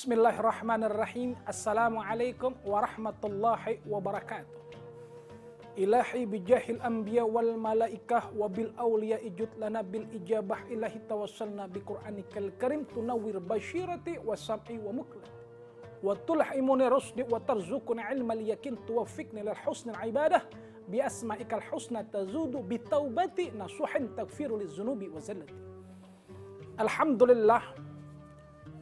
Bismillahirrahmanirrahim. Assalamualaikum warahmatullahi wabarakatuh. Ilahi bijahil anbiya wal malaikah wa bil awliya ijud lana bil ijabah ilahi tawassalna bi qur'anikal karim tunawwir basyirati wa sam'i wa mukla wa tulhimuni rusdi wa tarzuqna ilmal yakin tuwaffiqni lil husnil ibadah bi asma'ikal husna tazudu bi taubati nasuhin takfiru liz zunubi wa zallati. Alhamdulillah,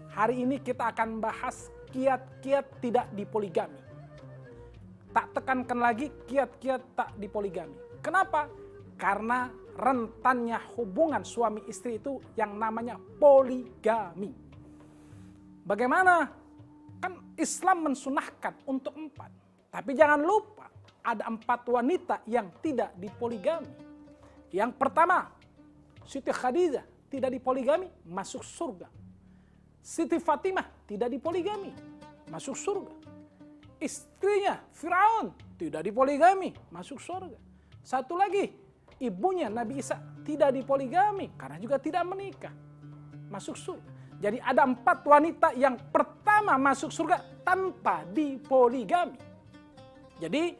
hari ini kita akan bahas kiat-kiat tidak dipoligami. Tak tekankan lagi kiat-kiat tak dipoligami. Kenapa? Karena rentannya hubungan suami istri itu yang namanya poligami. Bagaimana? Kan Islam mensunahkan untuk 4. Tapi jangan lupa ada 4 wanita yang tidak dipoligami. Yang pertama, Siti Khadijah tidak dipoligami, masuk surga. Siti Fatimah tidak dipoligami, masuk surga. Istrinya Firaun tidak dipoligami, masuk surga. Satu lagi, ibunya Nabi Isa tidak dipoligami karena juga tidak menikah, masuk surga. Jadi ada 4 wanita yang pertama masuk surga tanpa dipoligami. Jadi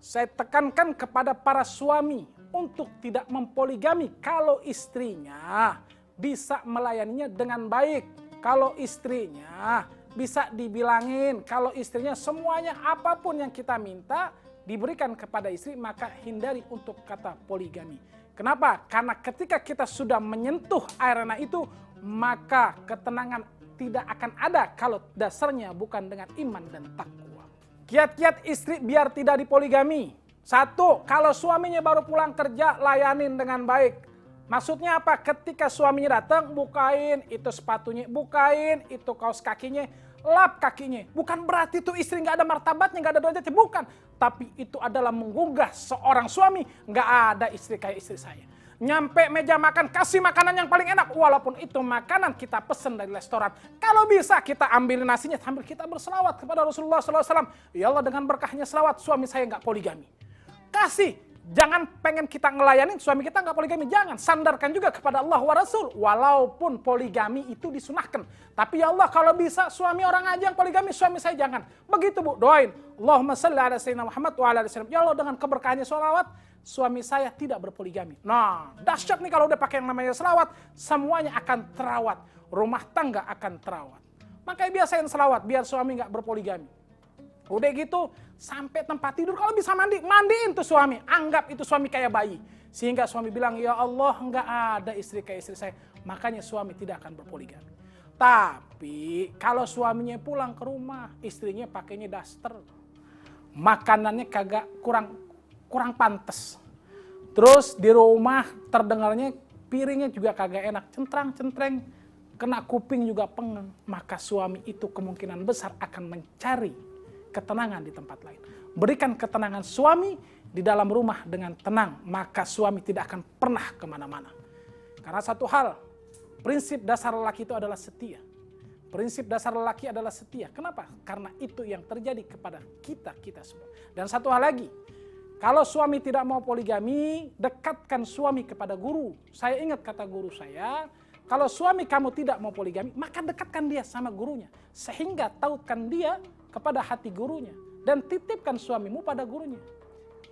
saya tekankan kepada para suami untuk tidak mempoligami kalau istrinya bisa melayaninya dengan baik. Kalau istrinya bisa dibilangin, kalau istrinya semuanya apapun yang kita minta diberikan kepada istri, maka hindari untuk kata poligami. Kenapa? Karena ketika kita sudah menyentuh arena itu, maka ketenangan tidak akan ada kalau dasarnya bukan dengan iman dan takwa. Kiat-kiat istri biar tidak dipoligami. 1, kalau suaminya baru pulang kerja, layanin dengan baik. Maksudnya apa? Ketika suaminya datang, bukain itu sepatunya, bukain itu kaos kakinya, lap kakinya. Bukan berarti itu istri nggak ada martabatnya, nggak ada derajatnya, bukan. Tapi itu adalah menggugah seorang suami. Nggak ada istri kayak istri saya. Nyampe meja makan, kasih makanan yang paling enak. Walaupun itu makanan kita pesen dari restoran. Kalau bisa kita ambil nasinya sambil kita berselawat kepada Rasulullah SAW. Ya Allah, dengan berkahnya selawat, suami saya nggak poligami. Kasih. Jangan pengen kita ngelayanin suami kita nggak poligami. Jangan, sandarkan juga kepada Allah wa Rasul. Walaupun poligami itu disunahkan. Tapi ya Allah, kalau bisa suami orang aja yang poligami, suami saya jangan. Begitu Bu, doain. Allahumma salli ala sayyidina Muhammad wa ala alihi wasallam. Ya Allah, dengan keberkahannya sholawat, suami saya tidak berpoligami. Nah, dahsyat nih kalau udah pakai yang namanya selawat, semuanya akan terawat. Rumah tangga akan terawat. Makanya biasain selawat biar suami nggak berpoligami. Udah gitu, sampai tempat tidur kalau bisa mandiin tuh suami. Anggap itu suami kayak bayi. Sehingga suami bilang, ya Allah nggak ada istri kayak istri saya. Makanya suami tidak akan berpoligami. Tapi kalau suaminya pulang ke rumah, istrinya pakainya daster. Makanannya kagak kurang pantas. Terus di rumah terdengarnya piringnya juga kagak enak. Centrang-centreng, kena kuping juga pengeng. Maka suami itu kemungkinan besar akan mencari ketenangan di tempat lain. Berikan ketenangan suami di dalam rumah dengan tenang, maka suami tidak akan pernah kemana-mana. Karena satu hal, prinsip dasar lelaki itu adalah setia. Prinsip dasar lelaki adalah setia. Kenapa? Karena itu yang terjadi kepada kita semua. Dan satu hal lagi, kalau suami tidak mau poligami, dekatkan suami kepada guru. Saya ingat kata guru saya, kalau suami kamu tidak mau poligami, maka dekatkan dia sama gurunya. Sehingga tautkan dia kepada hati gurunya. Dan titipkan suamimu pada gurunya.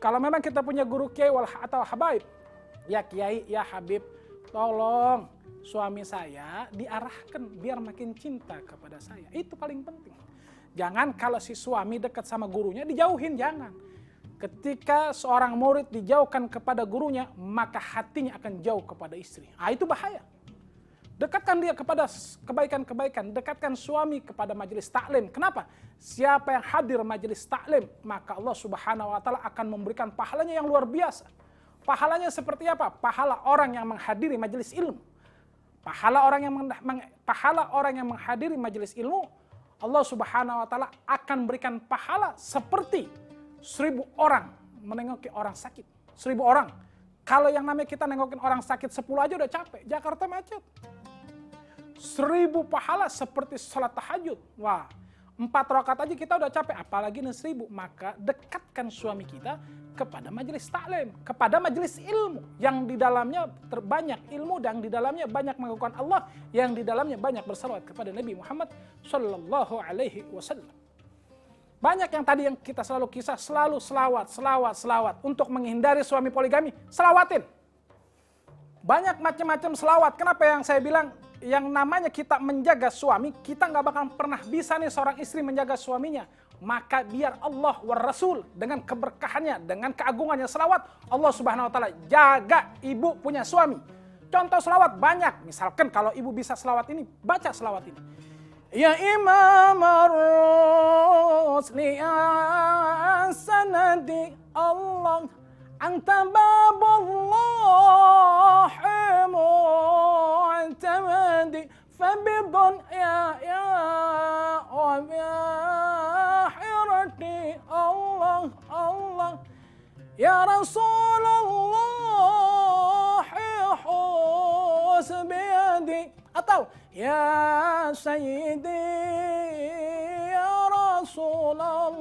Kalau memang kita punya guru kiai atau habaib, ya kiai, ya habib, tolong suami saya diarahkan biar makin cinta kepada saya. Itu paling penting. Jangan kalau si suami dekat sama gurunya, dijauhin, jangan. Ketika seorang murid dijauhkan kepada gurunya, maka hatinya akan jauh kepada istri. Itu bahaya. Dekatkan dia kepada kebaikan-kebaikan. Dekatkan suami kepada majelis taklim. Kenapa? Siapa yang hadir majelis taklim, maka Allah Subhanahu wa Ta'ala akan memberikan pahalanya yang luar biasa. Pahalanya seperti apa? Pahala orang yang menghadiri majelis ilmu. Pahala orang yang menghadiri majelis ilmu, Allah Subhanahu wa Ta'ala akan berikan pahala seperti 1000 orang menengoki orang sakit. 1000 orang. Kalau yang namanya kita nengokin orang sakit 10 aja udah capek. Jakarta macet. 1000 pahala seperti salat tahajud. Wah, 4 rakaat aja kita udah capek, apalagi 1000. Maka dekatkan suami kita kepada majelis taklim, kepada majelis ilmu yang di dalamnya terbanyak ilmu, dan di dalamnya banyak mengakukan Allah, yang di dalamnya banyak bersalawat kepada Nabi Muhammad Shallallahu Alaihi Wasallam. Banyak yang tadi yang kita selalu kisah, selalu selawat untuk menghindari suami poligami, selawatin. Banyak macam-macam selawat. Kenapa yang saya bilang, yang namanya kita menjaga suami, kita nggak bakal pernah bisa nih seorang istri menjaga suaminya. Maka biar Allah war Rasul dengan keberkahannya, dengan keagungannya selawat, Allah Subhanahu Wa Taala jaga ibu punya suami. Contoh selawat banyak. Misalkan kalau ibu bisa selawat ini, baca selawat ini. Ya Imam ar-Rusli sanadi Allah anta babullahi mu'tamadi fabidun ya wabihirati Allah Allah ya Rasulullah husbiyadi, atau ya Sayyidi ya Rasulullah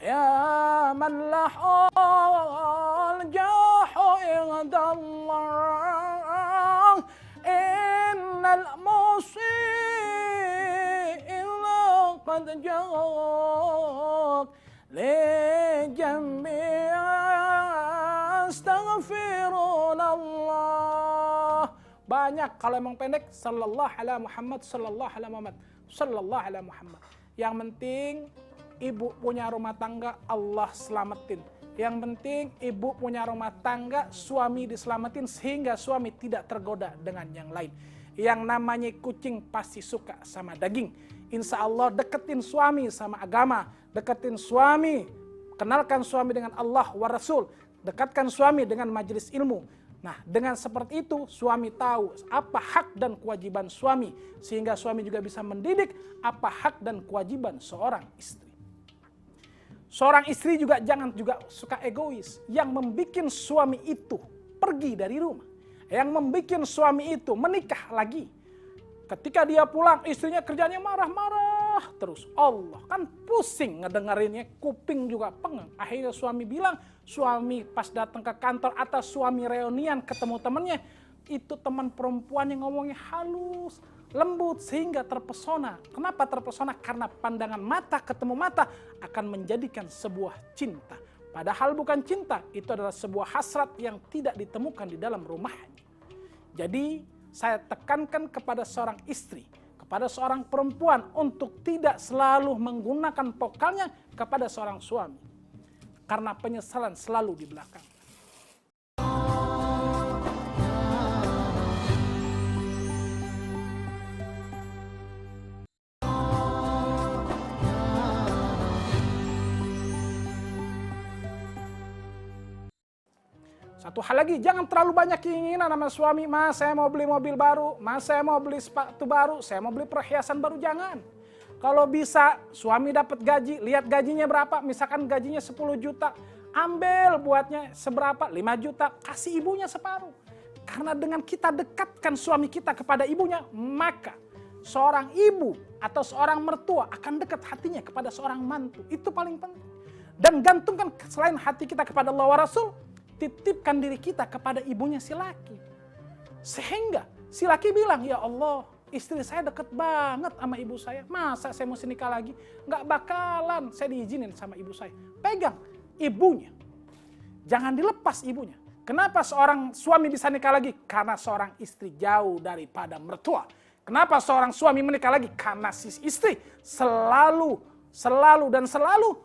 ya man lahul jahu indallah innal musyi'ila qad jawak li jami'a astaghfirullah. Banyak, kalau emang pendek sallallahu ala Muhammad sallallahu ala Muhammad sallallahu ala Muhammad. Yang penting ibu punya rumah tangga, Allah selamatin. Yang penting ibu punya rumah tangga, suami diselamatin sehingga suami tidak tergoda dengan yang lain. Yang namanya kucing pasti suka sama daging. Insya Allah deketin suami sama agama, deketin suami, kenalkan suami dengan Allah wa Rasul, dekatkan suami dengan majelis ilmu. Nah, dengan seperti itu suami tahu apa hak dan kewajiban suami, sehingga suami juga bisa mendidik apa hak dan kewajiban seorang istri. Seorang istri juga jangan juga suka egois, yang membuat suami itu pergi dari rumah, yang membuat suami itu menikah lagi. Ketika dia pulang, istrinya kerjanya marah-marah terus. Allah kan pusing ngedengerinnya, kuping juga pengen. Akhirnya suami bilang, suami pas datang ke kantor atau suami reunian ketemu temannya, itu teman perempuan yang ngomongnya halus, lembut, sehingga terpesona. Kenapa terpesona? Karena pandangan mata ketemu mata akan menjadikan sebuah cinta. Padahal bukan cinta, itu adalah sebuah hasrat yang tidak ditemukan di dalam rumahnya. Jadi saya tekankan kepada seorang istri, kepada seorang perempuan untuk tidak selalu menggunakan vokalnya kepada seorang suami. Karena penyesalan selalu di belakang. Satu hal lagi, jangan terlalu banyak keinginan sama suami. Mas, saya mau beli mobil baru, mas, saya mau beli sepatu baru, saya mau beli perhiasan baru, jangan. Kalau bisa suami dapat gaji, lihat gajinya berapa, misalkan gajinya 10 juta, ambil buatnya seberapa, 5 juta, kasih ibunya separuh. Karena dengan kita dekatkan suami kita kepada ibunya, maka seorang ibu atau seorang mertua akan dekat hatinya kepada seorang mantu. Itu paling penting. Dan gantungkan selain hati kita kepada Allah wa Rasul, titipkan diri kita kepada ibunya si laki. Sehingga si laki bilang, ya Allah, istri saya deket banget sama ibu saya. Masa saya mesti nikah lagi? Nggak bakalan saya diizinin sama ibu saya. Pegang ibunya. Jangan dilepas ibunya. Kenapa seorang suami bisa nikah lagi? Karena seorang istri jauh daripada mertua. Kenapa seorang suami menikah lagi? Karena si istri selalu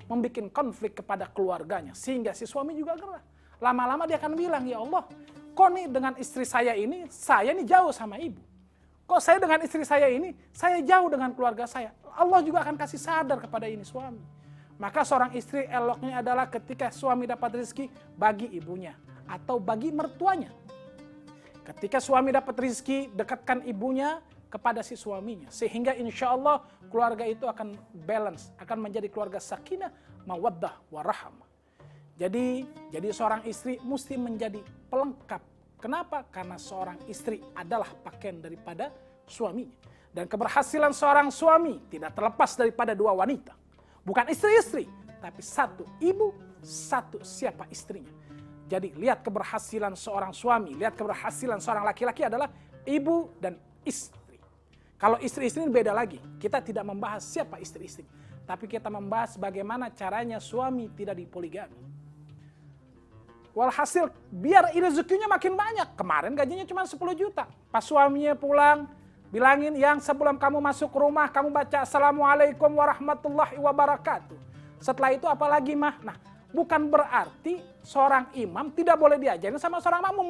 membuat konflik kepada keluarganya. Sehingga si suami juga gerah. Lama-lama dia akan bilang, ya Allah, kok nih dengan istri saya ini jauh sama ibu. Kok saya dengan istri saya ini, saya jauh dengan keluarga saya. Allah juga akan kasih sadar kepada ini suami. Maka seorang istri eloknya adalah ketika suami dapat rezeki, bagi ibunya atau bagi mertuanya. Ketika suami dapat rezeki, dekatkan ibunya kepada si suaminya. Sehingga insya Allah keluarga itu akan balance, akan menjadi keluarga sakinah, mawaddah, warahmah. Jadi seorang istri mesti menjadi pelengkap. Kenapa? Karena seorang istri adalah pakaian daripada suaminya. Dan keberhasilan seorang suami tidak terlepas daripada dua wanita. Bukan istri-istri, tapi satu ibu, satu siapa istrinya. Jadi lihat keberhasilan seorang suami, lihat keberhasilan seorang laki-laki adalah ibu dan istri. Kalau istri-istri ini beda lagi. Kita tidak membahas siapa istri-istri. Tapi kita membahas bagaimana caranya suami tidak dipoligami. Walhasil biar rezekinya makin banyak. Kemarin gajinya cuma 10 juta. Pas suaminya pulang, bilangin yang sebelum kamu masuk rumah kamu baca Assalamualaikum warahmatullahi wabarakatuh. Setelah itu apalagi mah? Nah, bukan berarti seorang imam tidak boleh diajarin sama seorang makmum.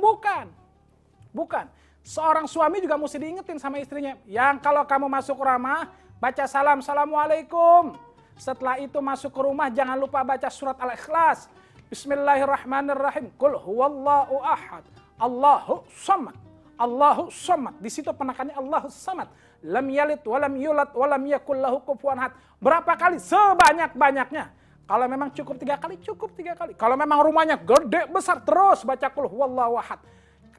Bukan. Seorang suami juga mesti diingetin sama istrinya. Yang kalau kamu masuk rumah baca salam Assalamualaikum. Setelah itu masuk ke rumah jangan lupa baca surat Al-Ikhlas. Bismillahirrahmanirrahim. Qul huwallahu ahad. Allahu samad. Allahu samad. Di situ penekanannya Allahu samad. Lam yalid walam yulad walam yakul lahu kufuwan ahad. Berapa kali? Sebanyak-banyaknya. Kalau memang cukup 3 kali, cukup 3 kali. Kalau memang rumahnya gede besar terus baca qul huwallahu ahad.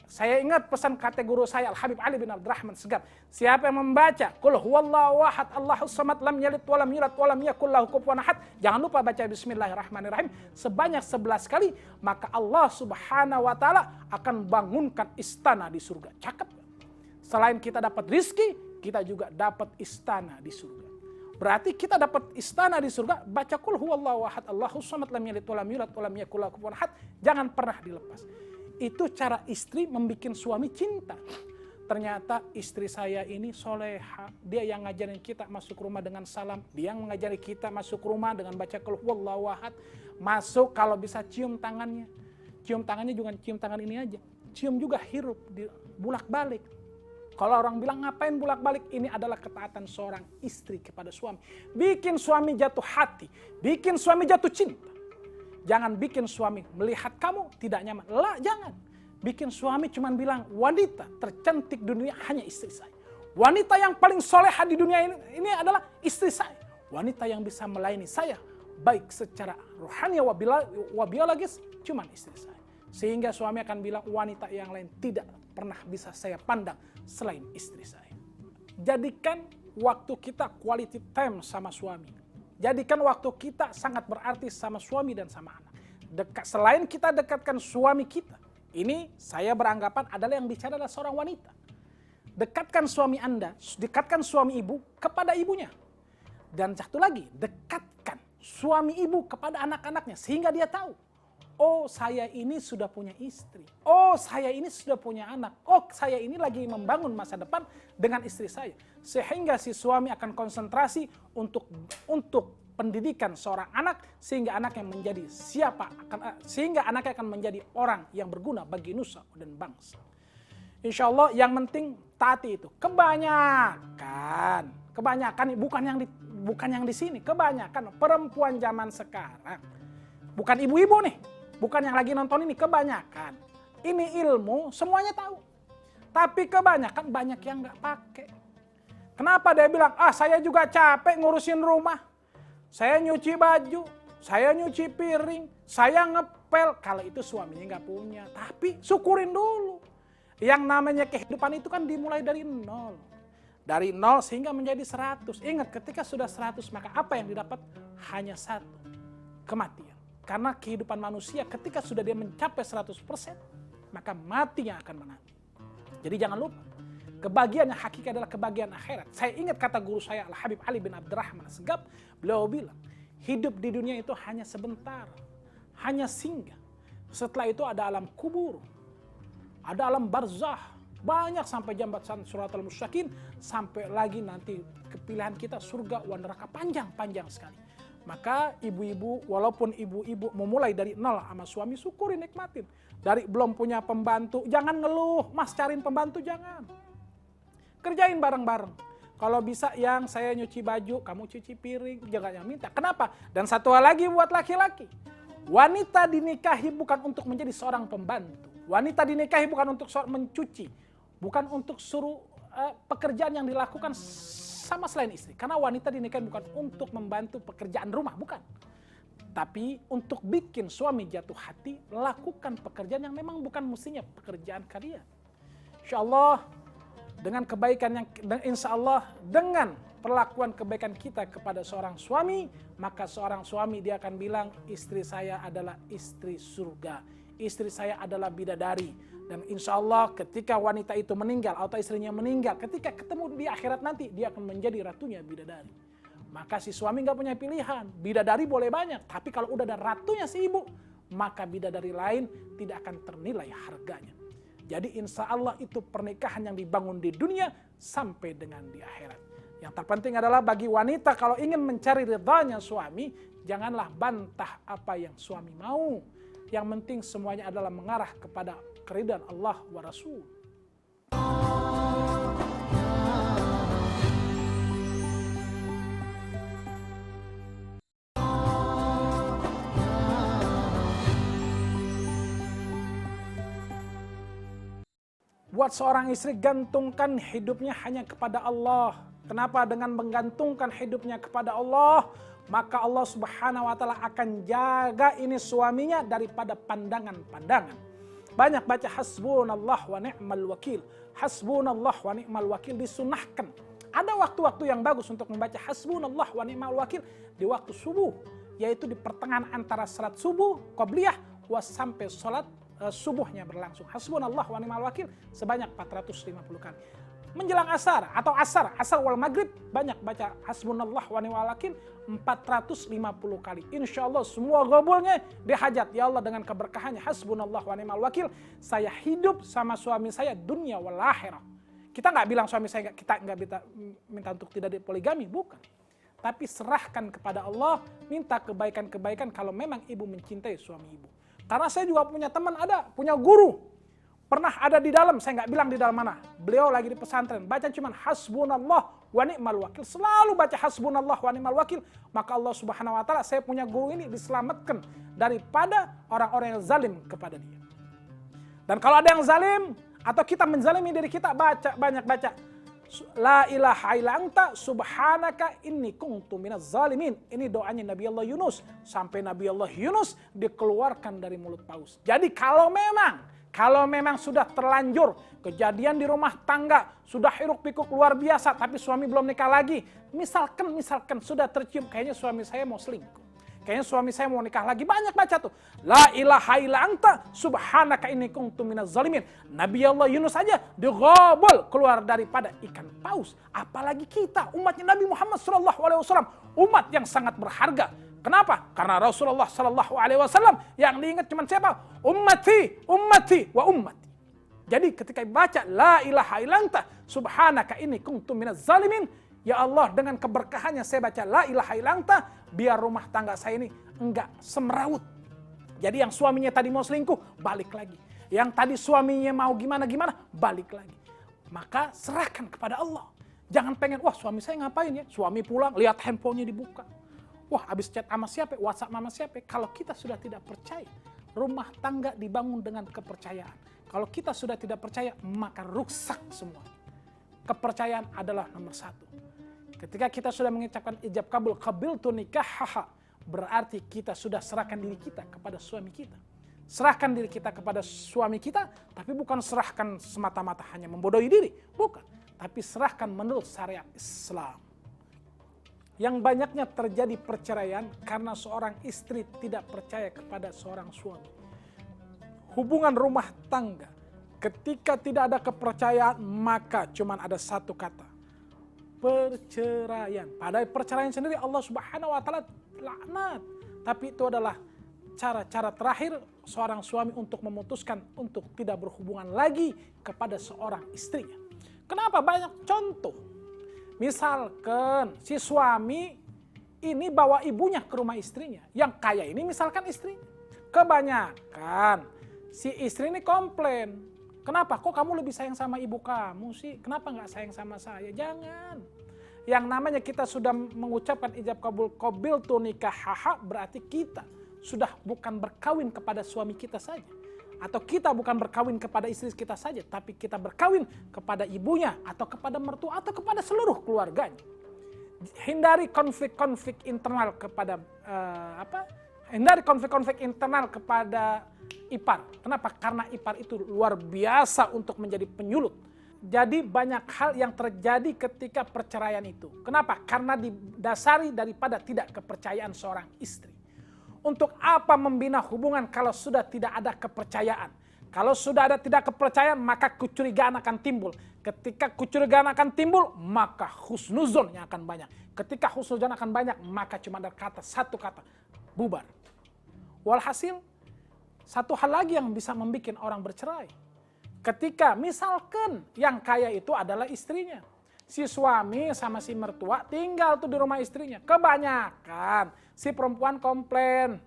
Saya ingat pesan kata guru saya Al-Habib Ali bin Abdurrahman Segaf. Siapa yang membaca qul huwallahu ahad Allahu samad lam yalid walam yulad walam yakul lahu kufuwan ahad, jangan lupa baca bismillahirrahmanirrahim sebanyak 11 kali, maka Allah Subhanahu wa taala akan bangunkan istana di surga. Cakep. Selain kita dapat rizki, kita juga dapat istana di surga. Berarti kita dapat istana di surga, baca qul huwallahu ahad Allahu samad lam yalid walam yulad walam yakul lahu kufuwan ahad, jangan pernah dilepas. Itu cara istri membuat suami cinta. Ternyata istri saya ini soleha. Dia yang ngajarin kita masuk rumah dengan salam. Dia yang mengajari kita masuk rumah dengan baca qul huwallahu ahad. Masuk kalau bisa cium tangannya. Cium tangannya juga cium tangan ini aja. Cium juga hirup, bulak-balik. Kalau orang bilang ngapain bulak-balik? Ini adalah ketaatan seorang istri kepada suami. Bikin suami jatuh hati. Bikin suami jatuh cinta. Jangan bikin suami melihat kamu tidak nyaman. Lah, jangan. Bikin suami cuman bilang, wanita tercantik dunia hanya istri saya. Wanita yang paling soleha di dunia ini adalah istri saya. Wanita yang bisa melayani saya, baik secara rohani wa biologis, cuman istri saya. Sehingga suami akan bilang, wanita yang lain tidak pernah bisa saya pandang selain istri saya. Jadikan waktu kita quality time sama suami. Jadikan waktu kita sangat berarti sama suami dan sama anak. Selain kita dekatkan suami kita, ini saya beranggapan adalah yang bicara adalah seorang wanita. Dekatkan suami Anda, dekatkan suami ibu kepada ibunya. Dan satu lagi, dekatkan suami ibu kepada anak-anaknya sehingga dia tahu, oh saya ini sudah punya istri, oh saya ini sudah punya anak, oh saya ini lagi membangun masa depan dengan istri saya. Sehingga si suami akan konsentrasi untuk pendidikan seorang anak sehingga anaknya menjadi sehingga anaknya akan menjadi orang yang berguna bagi nusa dan bangsa. Insya Allah yang penting taati itu. Kebanyakan bukan yang di sini, kebanyakan perempuan zaman sekarang, bukan ibu-ibu nih, bukan yang lagi nonton ini, kebanyakan ini ilmu semuanya tahu, tapi kebanyakan banyak yang nggak pakai. Kenapa dia bilang, saya juga capek ngurusin rumah. Saya nyuci baju, saya nyuci piring, saya ngepel. Kalau itu suaminya nggak punya. Tapi syukurin dulu. Yang namanya kehidupan itu kan dimulai dari nol. Dari nol sehingga menjadi 100. Ingat ketika sudah 100 maka apa yang didapat? Hanya satu, kematian. Karena kehidupan manusia ketika sudah dia mencapai 100%, maka matinya akan menanti. Jadi jangan lupa. Kebahagiaan yang hakiki adalah kebahagiaan akhirat. Saya ingat kata guru saya Al-Habib Ali bin Abdurrahman Segaf. Beliau bilang, hidup di dunia itu hanya sebentar. Hanya singgah. Setelah itu ada alam kubur. Ada alam barzah. Banyak sampai jambatan Siratal Mustaqim. Sampai lagi nanti kepilihan kita surga wa neraka. Panjang sekali. Maka ibu-ibu, walaupun ibu-ibu memulai dari nol sama suami, syukuri nikmatin. Dari belum punya pembantu, jangan ngeluh. Mas cariin pembantu, jangan. Kerjain bareng-bareng. Kalau bisa yang saya nyuci baju, kamu cuci piring, jangan yang minta. Kenapa? Dan satu hal lagi buat laki-laki. Wanita dinikahi bukan untuk menjadi seorang pembantu. Wanita dinikahi bukan untuk mencuci. Bukan untuk suruh pekerjaan yang dilakukan sama selain istri. Karena wanita dinikahi bukan untuk membantu pekerjaan rumah, bukan. Tapi untuk bikin suami jatuh hati, lakukan pekerjaan yang memang bukan mestinya pekerjaan kalian. Insya Allah, dengan kebaikan yang insya Allah dengan perlakuan kebaikan kita kepada seorang suami, maka seorang suami dia akan bilang, istri saya adalah istri surga, istri saya adalah bidadari. Dan insya Allah ketika wanita itu meninggal atau istrinya meninggal, ketika ketemu di akhirat nanti, dia akan menjadi ratunya bidadari. Maka si suami nggak punya pilihan, bidadari boleh banyak, tapi kalau udah ada ratunya si ibu, maka bidadari lain tidak akan ternilai harganya. Jadi insya Allah itu pernikahan yang dibangun di dunia sampai dengan di akhirat. Yang terpenting adalah bagi wanita kalau ingin mencari ridhanya suami, janganlah bantah apa yang suami mau. Yang penting semuanya adalah mengarah kepada keridhaan Allah wa Rasul. Buat seorang istri, gantungkan hidupnya hanya kepada Allah. Kenapa? Dengan menggantungkan hidupnya kepada Allah, maka Allah Subhanahu wa Ta'ala akan jaga ini suaminya daripada pandangan-pandangan. Banyak baca hasbunallah wa ni'mal wakil. Hasbunallah wa ni'mal wakil disunahkan. Ada waktu-waktu yang bagus untuk membaca hasbunallah wa ni'mal wakil di waktu subuh, yaitu di pertengahan antara salat subuh, qabliyah, sampai salat subuhnya berlangsung. Hasbunallah wa ni'mal wakil sebanyak 450 kali. Menjelang asar atau asar wal maghrib banyak baca hasbunallah wa ni'mal wakil 450 kali. Insya Allah semua gabulnya dihajat. Ya Allah dengan keberkahannya hasbunallah wa ni'mal wakil, saya hidup sama suami saya dunia wal akhirah. Kita nggak bilang suami saya kita nggak minta untuk tidak dipoligami, bukan. Tapi serahkan kepada Allah, minta kebaikan-kebaikan kalau memang ibu mencintai suami ibu. Karena saya juga punya teman punya guru. Pernah ada di dalam, saya nggak bilang di dalam mana. Beliau lagi di pesantren, baca cuman hasbunallah wa ni'mal wakil. Selalu baca hasbunallah wa ni'mal wakil. Maka Allah Subhanahu wa Ta'ala, saya punya guru ini diselamatkan daripada orang-orang yang zalim kepada dia. Dan kalau ada yang zalim, atau kita menzalimi diri kita, banyak baca. La ilaha illa anta subhanaka inni kuntu minaz zalimin. Ini doanya Nabi Allah Yunus. Sampai Nabi Allah Yunus dikeluarkan dari mulut paus. Jadi kalau memang sudah terlanjur kejadian di rumah tangga, sudah hiruk pikuk luar biasa, tapi suami belum nikah lagi. Misalkan sudah tercium, kayaknya suami saya mau selingkuh. Kayaknya suami saya mau nikah lagi. Banyak baca tuh. La ilaha illa anta subhanaka inni kuntu minaz zalimin. Nabi Allah Yunus saja digobol keluar daripada ikan paus. Apalagi kita umatnya Nabi Muhammad SAW. Umat yang sangat berharga. Kenapa? Karena Rasulullah SAW yang diingat cuma siapa? Ummati, ummati, wa ummati. Jadi ketika baca la ilaha illa anta subhanaka inni kuntu minaz zalimin. Ya Allah, dengan keberkahannya saya baca la ilaha illa anta, biar rumah tangga saya ini enggak semrawut. Jadi yang suaminya tadi mau selingkuh, balik lagi. Yang tadi suaminya mau gimana-gimana, balik lagi. Maka serahkan kepada Allah. Jangan pengen, wah suami saya ngapain ya? Suami pulang, lihat handphonenya dibuka. Wah habis chat sama siapa, WhatsApp sama siapa. Kalau kita sudah tidak percaya, rumah tangga dibangun dengan kepercayaan. Kalau kita sudah tidak percaya, maka rusak semua. Kepercayaan adalah nomor satu. Ketika kita sudah mengucapkan ijab kabul, qabiltu nikahaha, berarti kita sudah serahkan diri kita kepada suami kita. Serahkan diri kita kepada suami kita, tapi bukan serahkan semata-mata hanya membodohi diri. Bukan. Tapi serahkan menurut syariat Islam. Yang banyaknya terjadi perceraian karena seorang istri tidak percaya kepada seorang suami. Hubungan rumah tangga, ketika tidak ada kepercayaan, maka cuma ada satu kata. Perceraian. Padahal perceraian sendiri Allah Subhanahu wa Ta'ala laknat. Tapi itu adalah cara-cara terakhir seorang suami untuk memutuskan untuk tidak berhubungan lagi kepada seorang istrinya. Kenapa? Banyak contoh. Misalkan si suami ini bawa ibunya ke rumah istrinya. Yang kaya ini misalkan istrinya. Kebanyakan si istri ini komplain. Kenapa? Kok kamu lebih sayang sama ibu kamu sih? Kenapa nggak sayang sama saya? Jangan. Yang namanya kita sudah mengucapkan ijab kabul qabiltu nikahaha, berarti kita sudah bukan berkawin kepada suami kita saja. Atau kita bukan berkawin kepada istri kita saja, tapi kita berkawin kepada ibunya, atau kepada mertua, atau kepada seluruh keluarganya. Hindari konflik-konflik internal kepada hindari konflik-konflik internal kepada ipar. Kenapa? Karena ipar itu luar biasa untuk menjadi penyulut. Jadi banyak hal yang terjadi ketika perceraian itu. Kenapa? Karena didasari daripada tidak kepercayaan seorang istri. Untuk apa membina hubungan kalau sudah tidak ada kepercayaan? Kalau sudah ada tidak kepercayaan, maka kecurigaan akan timbul. Ketika kecurigaan akan timbul, maka husnuzon yang akan banyak. Ketika husnuzon akan banyak, maka cuma ada satu kata, bubar. Walhasil, satu hal lagi yang bisa membuat orang bercerai. Ketika misalkan yang kaya itu adalah istrinya. Si suami sama si mertua tinggal tuh di rumah istrinya. Kebanyakan si perempuan komplain.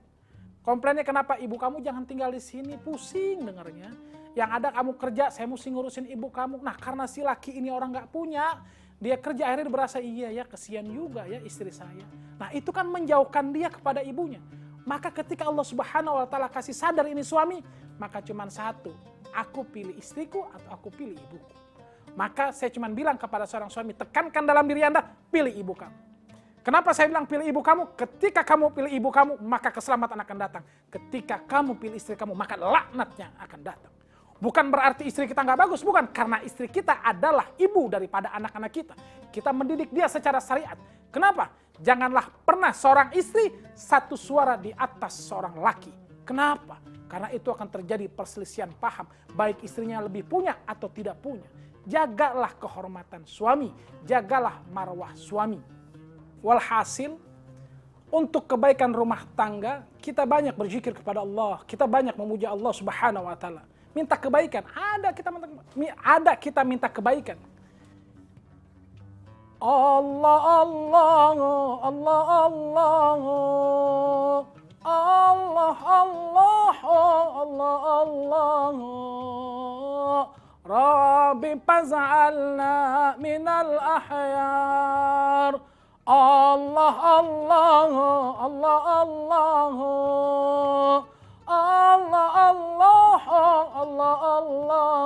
Komplainnya kenapa? Ibu kamu jangan tinggal di sini, pusing dengarnya. Yang ada kamu kerja, saya mesti ngurusin ibu kamu. Nah karena si laki ini orang gak punya, dia kerja akhirnya berasa iya ya kesian juga ya istri saya. Nah itu kan menjauhkan dia kepada ibunya. Maka ketika Allah Subhanahu wa Ta'ala kasih sadar ini suami, maka cuma satu, aku pilih istriku atau aku pilih ibuku. Maka saya cuma bilang kepada seorang suami, tekankan dalam diri Anda, pilih ibu kamu. Kenapa saya bilang pilih ibu kamu? Ketika kamu pilih ibu kamu, maka keselamatan akan datang. Ketika kamu pilih istri kamu, maka laknatnya akan datang. Bukan berarti istri kita nggak bagus, bukan. Karena istri kita adalah ibu daripada anak-anak kita. Kita mendidik dia secara syariat. Kenapa? Janganlah pernah seorang istri satu suara di atas seorang laki. Kenapa? Karena itu akan terjadi perselisihan paham. Baik istrinya lebih punya atau tidak punya. Jagalah kehormatan suami. Jagalah marwah suami. Walhasil, untuk kebaikan rumah tangga, kita banyak berzikir kepada Allah. Kita banyak memuja Allah Subhanahu wa Ta'ala. Minta kebaikan. Ada kita minta kebaikan. Allah, Allah, Allah, Allah. Allah, Allah, Allah, Allah. Rabbi faz'alna minal ahyar. Allah, Allah, Allah, Allah. Allah, Allah, Allah,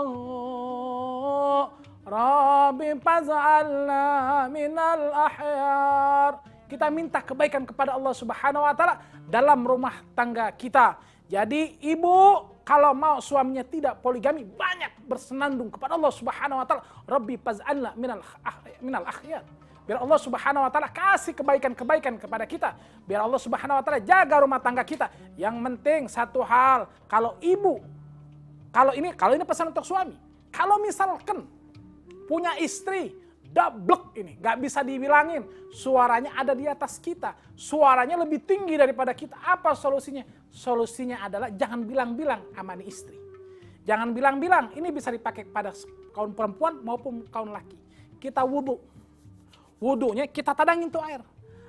Allah. Rabbi faz'alna minal ahyar. Kita minta kebaikan kepada Allah Subhanahu wa Ta'ala dalam rumah tangga kita. Jadi ibu kalau mau suaminya tidak poligami, banyak bersenandung kepada Allah Subhanahu wa Ta'ala. Rabbi faz'alna minal ahyar. Biar Allah Subhanahu wa Ta'ala kasih kebaikan-kebaikan kepada kita. Biar Allah Subhanahu wa Ta'ala jaga rumah tangga kita. Yang penting satu hal, kalau ini pesan untuk suami. Kalau misalkan punya istri, double ini, gak bisa dibilangin. Suaranya ada di atas kita. Suaranya lebih tinggi daripada kita. Apa solusinya? Solusinya adalah jangan bilang-bilang amani istri. Jangan bilang-bilang, ini bisa dipakai pada kaum perempuan maupun kaum laki. Kita wudhu. Wudhunya kita tadangin tuh air.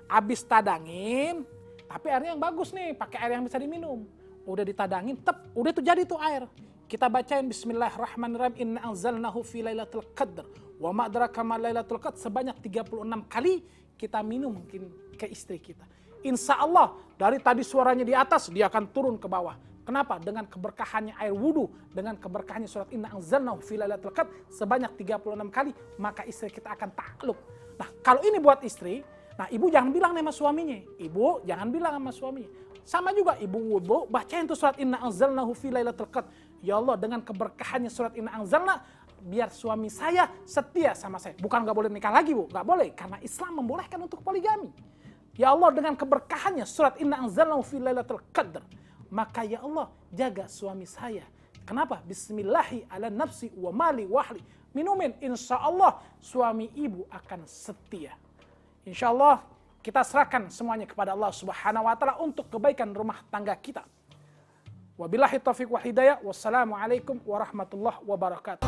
Habis tadangin, tapi airnya yang bagus nih, pakai air yang bisa diminum. Udah ditadangin, udah itu jadi tuh air. Kita bacain Bismillahirrahmanirrahim. Inna anzalnahu fi lailatul qadr. Wa ma adraka ma lailatul qadr. Sebanyak 36 kali kita minum mungkin ke istri kita. Insya Allah dari tadi suaranya di atas, dia akan turun ke bawah. Kenapa? Dengan keberkahannya air wudhu, dengan keberkahannya surat Inna anzalnahu fi lailatul qadr sebanyak 36 kali, maka istri kita akan takluk. Nah, kalau ini buat istri, nah ibu jangan bilang sama suaminya. Ibu jangan bilang sama suaminya. Sama juga ibu wudhu, bacain tuh surat Inna anzalnahu fi lailatul qadr. Ya Allah, dengan keberkahannya surat Inna anzalna, biar suami saya setia sama saya. Bukan gak boleh nikah lagi, Bu. Gak boleh, karena Islam membolehkan untuk poligami. Ya Allah, dengan keberkahannya surat Inna anzalnahu fi lailatul qadr, maka ya Allah, jaga suami saya. Kenapa? Bismillahi ala nafsi wa mali wahli. Minumin, insya Allah suami ibu akan setia. Insya Allah kita serahkan semuanya kepada Allah Subhanahu wa Ta'ala untuk kebaikan rumah tangga kita. Wabillahi taufiq wa hidayah. Wassalamualaikum warahmatullahi wabarakatuh.